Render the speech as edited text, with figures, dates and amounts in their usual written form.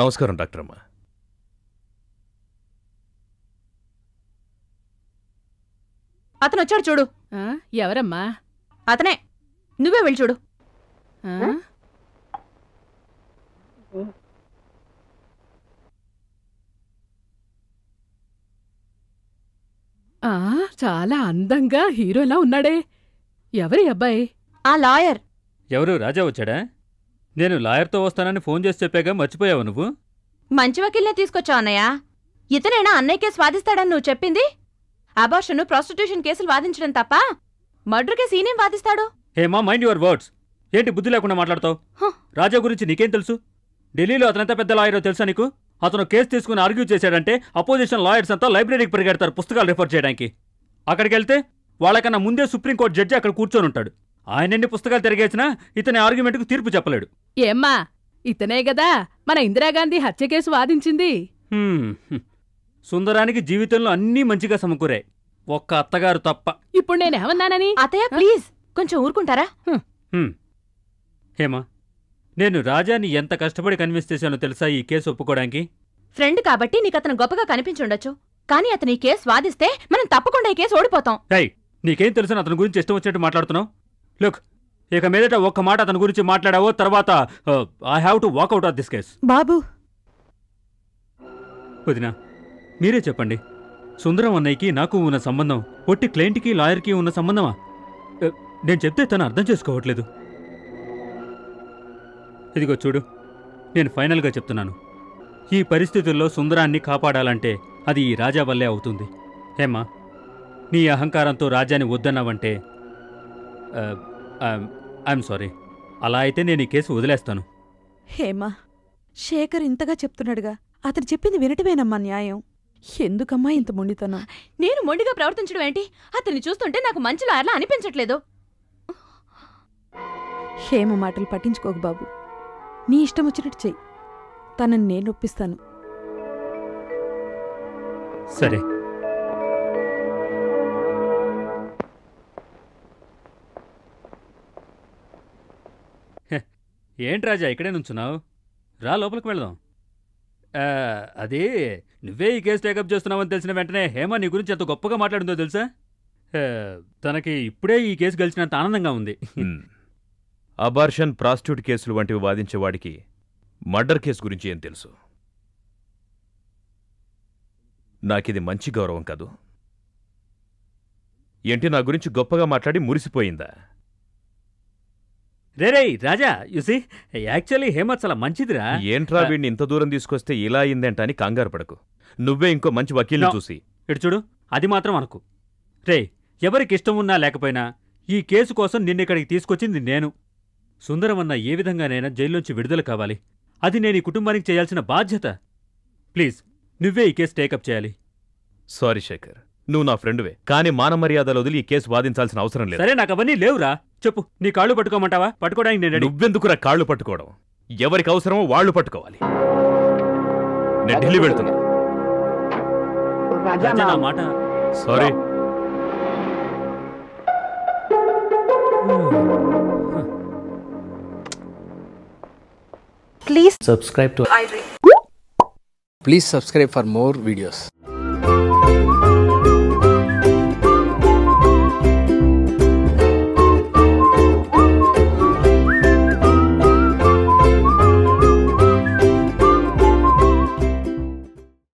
నమస్కారం డాక్టర్ అమ్మ. అతను వచ్చాడు చూడు. ఎవరమ్మా? అతనే, నువ్వే వెళ్ళి చూడు. చాలా అందంగా హీరోలా ఉన్నాడే. ఎవరి అబ్బాయి? ఆ లాయర్. ఎవరు? రాజా వచ్చాడా? నేను లాయర్తో వస్తానని ఫోన్ చేసి చెప్పాగా మర్చిపోయావు నువ్వు? మంచి వకీల్నే తీసుకొచ్చావు అన్నయ్య. ఇతనేనా అన్నయ్య కేసు వాదిస్తాడని నువ్వు చెప్పింది? అబార్షన్, ప్రాస్టిట్యూషన్ కేసులు వాదించడం తప్ప మర్డర్ కేసు ఈయనేం వాదిస్తాడు? Hema, mind your words. ఏంటి బుద్ధి లేకుండా మాట్లాడతావు? రాజా గురించి నీకేం తెలుసు? ఢిల్లీలో అతనంత పెద్ద లాయరో తెలుసా నీకు? అతను కేసు తీసుకుని ఆర్గ్యూ చేశాడంటే అపోజిషన్ లాయర్స్ అంతా లైబ్రరీకి పరిగెడతారు పుస్తకాలు రిఫర్ చేయడానికి. అక్కడికి వెళ్తే వాళ్ళకన్నా ముందే సుప్రీంకోర్టు జడ్జి అక్కడ కూర్చొని ఉంటాడు. ఆయన ఎన్ని పుస్తకాలు తిరిగేసినా ఇతని ఆర్గ్యుమెంట్కు తీర్పు చెప్పలేడు. ఏమ్మా, ఇతనే గదా మన ఇందిరాగాంధీ హత్య కేసు వాదించింది. సుందరానికి జీవితంలో అన్నీ మంచిగా సమకూరాయి, ఒక్క అత్తగారు తప్ప. ఇప్పుడు నేనేమన్నానని? అత్తయ్య ప్లీజ్ కొంచెం ఊరుకుంటారా? హేమా, నేను రాజాని ఎంత కష్టపడి కన్విన్స్ చేశానో తెలుసా ఈ కేసు ఒప్పుకోవడానికి? ఫ్రెండ్ కాబట్టి నీకు అతను గొప్పగా కనిపించుండొచ్చు, కానీ అతను ఈ కేసు వాదిస్తే మనం తప్పకుండా ఈ కేసు ఓడిపోతాం. నీకేం తెలుసు అతని గురించి ఇష్టం వచ్చినట్టు మాట్లాడుతున్నావు? లుక్, ఇక మీదట ఒక్క మాట అతని గురించి మాట్లాడావో తర్వాత I have to walk out of this case. బాబు, వదినా మీరే చెప్పండి, సుందరం అన్నయ్యకి నాకు ఉన్న సంబంధం ఒట్టి క్లయింట్కి లాయర్కి ఉన్న సంబంధమా? నేను చెప్తే తను అర్థం చేసుకోవట్లేదు. ఇదిగో చూడు, నేను ఫైనల్గా చెప్తున్నాను, ఈ పరిస్థితుల్లో సుందరాన్ని కాపాడాలంటే అది ఈ రాజా వల్లే అవుతుంది. హేమా, నీ అహంకారంతో రాజాని వద్దన్నావంటే ఐఎమ్ సారీ. అలా అయితే నేను ఈ కేసు వదిలేస్తాను. హేమా, శేఖర్ ఇంతగా చెప్తున్నాడుగా, అతను చెప్పింది వినటమేనమ్మా న్యాయం. ఎందుకమ్మా ఇంత మొండితనం? నేను మొండిగా ప్రవర్తించడం ఏంటి? అతన్ని చూస్తుంటే నాకు మంచి లాయర్లా అనిపించట్లేదు. హేమ మాటలు పట్టించుకోకు బాబు, నీ ఇష్టం వచ్చినట్టు చెయ్యి, తనని నేను ఒప్పిస్తాను. సరే. ఏంటి రాజా ఇక్కడే నుంచున్నావు? రా లోపలికి వెళదాం. అది నువ్వే ఈ కేసు టేకప్ చేస్తున్నావని తెలిసిన వెంటనే హేమ నీ గురించి ఎంత గొప్పగా మాట్లాడిందో తెలుసా? తనకి ఇప్పుడే ఈ కేసు గెలిచినంత ఆనందంగా ఉంది. అబార్షన్, ప్రాస్టిట్యూట్ కేసులు వంటివి వాదించేవాడికి మర్డర్ కేసు గురించి ఏం తెలుసు? నాకిది మంచి గౌరవం కాదు. ఏంటి నా గురించి గొప్పగా మాట్లాడి మురిసిపోయిందా? రే రాజా, యూసీ యాక్చువల్లీ హేమ చాలా మంచిదిరా. ఏంట్రా వీడిని ఇంత దూరం తీసుకొస్తే ఇలా అయిందేంట అని కంగారు పడకు. నువ్వే ఇంకో మంచి వకీల్ని చూసి ఇటు చూడు. అది మాత్రం అనుకు. రే, ఎవరికి ఇష్టం ఉన్నా లేకపోయినా ఈ కేసు కోసం నిన్నిక్కడికి తీసుకొచ్చింది నేను. సుందరమన్న ఏ విధంగానైనా జైల్లోంచి విడుదల కావాలి. అది నేను ఈ కుటుంబానికి చేయాల్సిన బాధ్యత. ప్లీజ్ నువ్వే ఈ కేసు టేకప్ చేయాలి. సారీ శేఖర్, నువ్వు నా ఫ్రెండువే, కానీ మాన మర్యాదలు వదిలి ఈ కేసు వాదించాల్సిన అవసరం లేదు. సరే, నాకు అవన్నీ లేవురా. చెప్పు, నీ కాళ్ళు పట్టుకోమంటావా? పట్టుకోవడానికి నేను. నువ్వెందుకురా కాళ్ళు పట్టుకోవడం? ఎవరికి అవసరమో వాళ్ళు పట్టుకోవాలి. నేను ఢిల్లీ వెళ్తున్నా. నా మాట. Sorry. Please subscribe to iDream. Please subscribe for more videos.